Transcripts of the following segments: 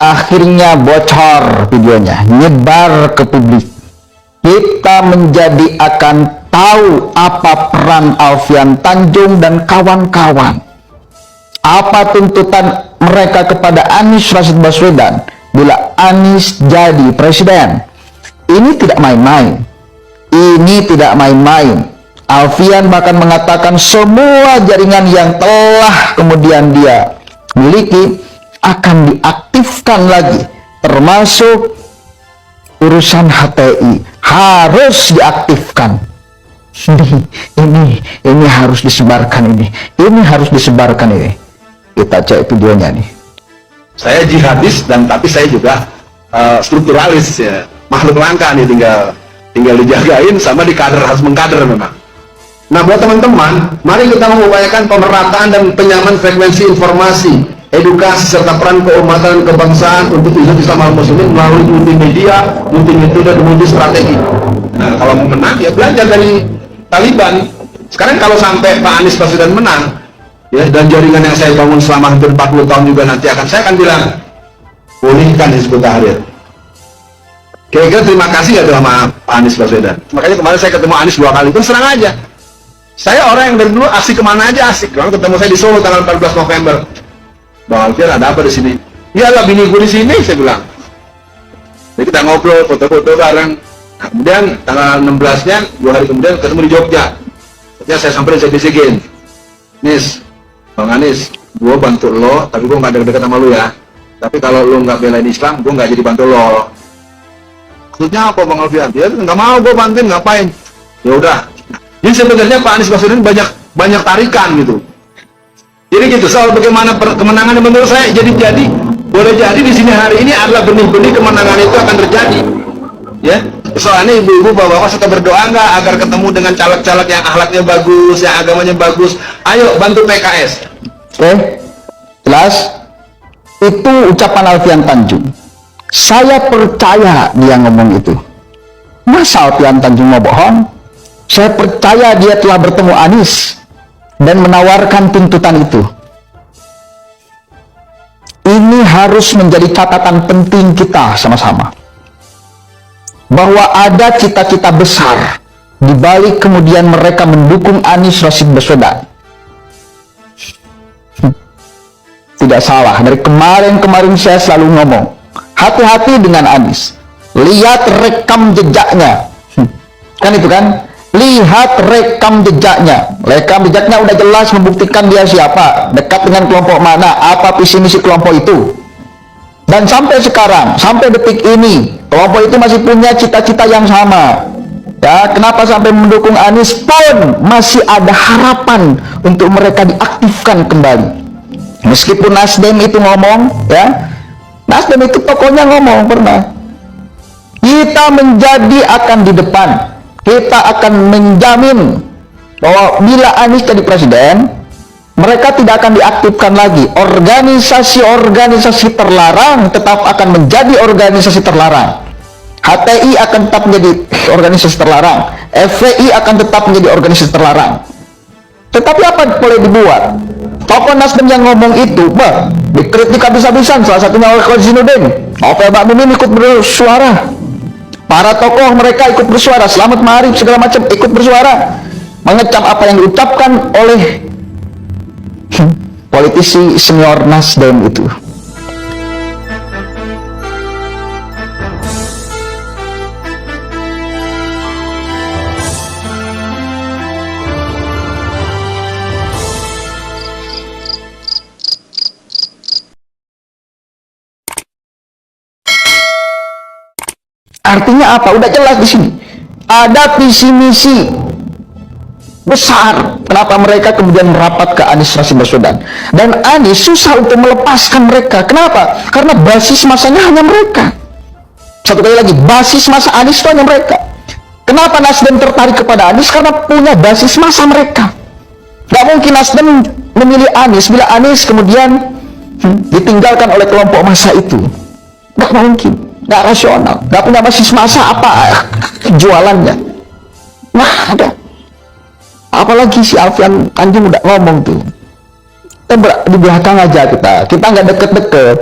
akhirnya bocor videonya, nyebar ke publik. Kita menjadi akan tahu apa peran Alfian Tanjung dan kawan-kawan. Apa tuntutan mereka kepada Anies Rashid Baswedan bila Anies jadi presiden. Ini tidak main-main. Ini tidak main-main. Alfian bahkan mengatakan semua jaringan yang telah kemudian dia miliki akan diaktifkan lagi, termasuk urusan HTI harus diaktifkan. Ini harus disebarkan, ini harus disebarkan ini. Kita cek videonya nih. Saya jihadis dan tapi saya juga strukturalis ya, makhluk langka nih, tinggal dijagain sama harus mengkader memang. Nah, buat teman-teman, mari kita mengupayakan pemerataan dan penyamaan frekuensi informasi, edukasi serta peran keumatan dan kebangsaan untuk Islam Muslimin melalui multimedia, multimetode dan multi strategi. Nah, kalau mau menang ya belajar dari Taliban. Sekarang kalau sampai Pak Anies Baswedan menang, ya, dan jaringan yang saya bangun selama hampir 40 tahun juga nanti saya akan bilang, pulihkan Hizbut Tahrir. Kira-kira terima kasih ya sama Pak Anies Baswedan. Makanya kemarin saya ketemu Anies 2 kali pun serang aja. Saya orang yang dari dulu asik kemana aja asik. Kalau ketemu saya di Solo tanggal 14 November, Bang Alfian ada apa di sini? Iyalah bini gue di sini, saya bilang. Jadi kita ngobrol, foto-foto bareng. Nah, kemudian tanggal 16-nya 2 hari kemudian ketemu di Jogja. Kemudian saya samperin, saya bisikin, Nis, Bang Anies, gue bantu lo, tapi gue nggak deket-deket sama lo ya. Tapi kalau lo nggak belain Islam, gue nggak jadi bantu lo. Maksudnya apa Bang Alfian? Dia nggak mau gue bantuin, ngapain? Ya udah. Jadi sebenarnya Pak Anies Baswedan banyak tarikan gitu. Jadi gitu, soal bagaimana kemenangan menurut saya jadi boleh jadi di sini hari ini adalah benih-benih kemenangan itu akan terjadi. Ya, soalnya ibu-ibu bapak-bapak suka berdoa nggak agar ketemu dengan caleg-caleg yang akhlaknya bagus, yang agamanya bagus. Ayo bantu PKS. Oke, jelas. Itu ucapan Alfian Tanjung. Saya percaya dia ngomong itu. Masa Alfian Tanjung mau bohong? Saya percaya dia telah bertemu Anies dan menawarkan tuntutan itu. Ini harus menjadi catatan penting kita sama-sama. Bahwa ada cita-cita besar di balik kemudian mereka mendukung Anies Rashid Baswedan. Tidak salah, dari kemarin saya selalu ngomong, hati-hati dengan Anies. Lihat rekam jejaknya. Kan itu kan? Lihat rekam jejaknya. Rekam jejaknya udah jelas membuktikan dia siapa, dekat dengan kelompok mana, apa visi misi kelompok itu. Dan sampai sekarang, sampai detik ini, kelompok itu masih punya cita-cita yang sama. Ya, kenapa sampai mendukung Anies pun masih ada harapan untuk mereka diaktifkan kembali. Meskipun Nasdem itu ngomong, ya, Nasdem itu pokoknya ngomong pernah, kita menjadi akan di depan. Kita akan menjamin bahwa bila Anies jadi presiden, mereka tidak akan diaktifkan lagi. Organisasi-organisasi terlarang tetap akan menjadi organisasi terlarang. HTI akan tetap menjadi organisasi terlarang. FPI akan tetap menjadi organisasi terlarang. Tetapi apa boleh dibuat? Tokoh Nasdem yang ngomong itu, dikritik habis-habisan, salah satunya oleh Kozinudin. Novel Baknumin ikut bersuara. Para tokoh mereka ikut bersuara, Selamat Ma'arif segala macam ikut bersuara, mengecam apa yang diucapkan oleh politisi senior Nasdem itu. Artinya apa? Udah jelas di sini. Ada visi misi besar. Kenapa mereka kemudian merapat ke Anies Rashid Baswedan? Dan Anies susah untuk melepaskan mereka. Kenapa? Karena basis masanya hanya mereka. Satu kali lagi, basis masa Anies itu hanya mereka. Kenapa Nasdem tertarik kepada Anies? Karena punya basis masa mereka. Gak mungkin Nasdem memilih Anies bila Anies kemudian ditinggalkan oleh kelompok massa itu. Gak mungkin. Gak rasional, gak punya basis masa apa jualannya. Nah, ada. Apalagi si Alfian Tanjung udah ngomong tuh. Kita di belakang aja kita nggak deket-deket.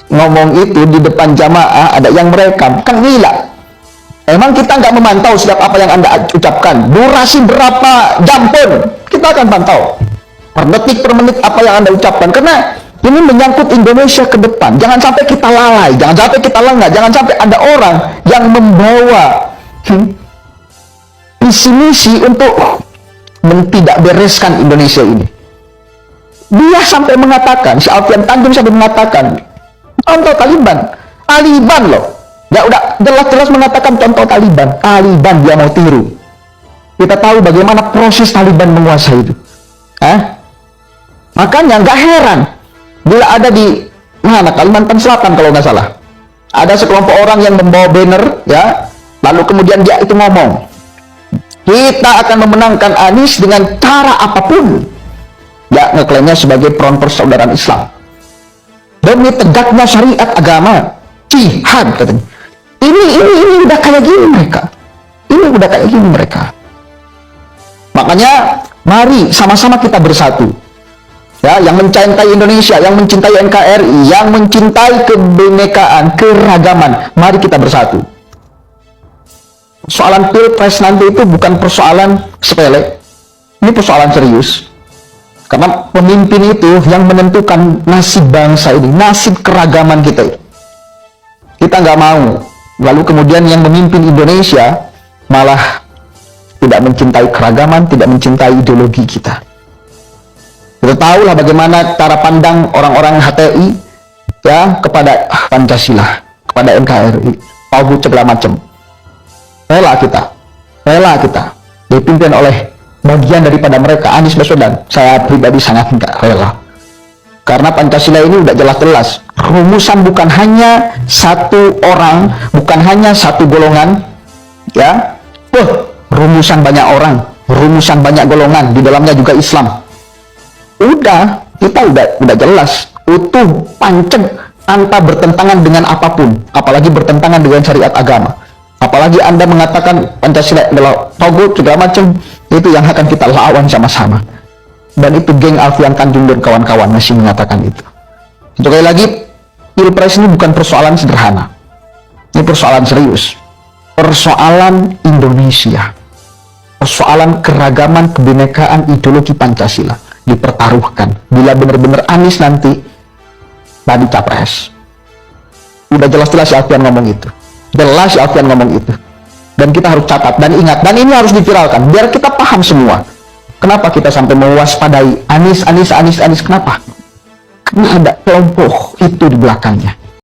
ngomong itu di depan jamaah, ada yang merekam, kan gila. Emang kita nggak memantau setiap apa yang Anda ucapkan, durasi berapa jam pun kita akan pantau, per detik per menit apa yang Anda ucapkan, karena ini menyangkut Indonesia ke depan. Jangan sampai kita lalai, jangan sampai kita lengah, jangan sampai ada orang yang membawa visi misi untuk tidak bereskan Indonesia ini. Dia sampai mengatakan, si Alfian Tanjung sampai mengatakan, contoh Taliban loh. Ya udah jelas-jelas mengatakan contoh Taliban dia mau tiru. Kita tahu bagaimana proses Taliban menguasai itu. Makanya nggak heran bila ada di mana Kalimantan Selatan kalau nggak salah, ada sekelompok orang yang membawa banner, ya, lalu kemudian dia itu ngomong, kita akan memenangkan Anies dengan cara apapun. Ya, ngeklaimnya sebagai front persaudaraan Islam demi tegaknya syariat agama, jihad katanya. Ini udah kayak gini mereka. Makanya mari sama-sama kita bersatu, ya, yang mencintai Indonesia, yang mencintai NKRI, yang mencintai kebinekaan, keragaman, mari kita bersatu. Persoalan pilpres nanti itu bukan persoalan sepele, ini persoalan serius. Karena pemimpin itu yang menentukan nasib bangsa ini, nasib keragaman kita. Kita nggak mau lalu kemudian yang memimpin Indonesia malah tidak mencintai keragaman, tidak mencintai ideologi kita. Kita tahulah bagaimana cara pandang orang-orang HTI, ya, kepada Pancasila, kepada NKRI, tauhid segala macam. Rela kita dipimpin oleh bagian daripada mereka, Anies Baswedan. Saya pribadi sangat tidak rela, karena Pancasila ini udah jelas-jelas rumusan bukan hanya satu orang, bukan hanya satu golongan, ya, rumusan banyak orang, rumusan banyak golongan, di dalamnya juga Islam. Kita udah jelas, utuh, panceg, tanpa bertentangan dengan apapun, apalagi bertentangan dengan syariat agama. Apalagi Anda mengatakan Pancasila adalah tauhid segala macam, itu yang akan kita lawan sama-sama. Dan itu geng Alfian Tanjung dan kawan-kawan masih mengatakan itu. Sekali lagi, pilpres ini bukan persoalan sederhana. Ini persoalan serius. Persoalan Indonesia. Persoalan keragaman, kebinekaan, ideologi Pancasila dipertaruhkan. Bila benar-benar Anies nanti tadi capres. Udah jelas-jelas si Alfian ngomong itu. Dan kita harus catat dan ingat. Dan ini harus diviralkan biar kita paham semua. Kenapa kita sampai mewaspadai Anies? Kenapa? Karena ada kelompok itu di belakangnya.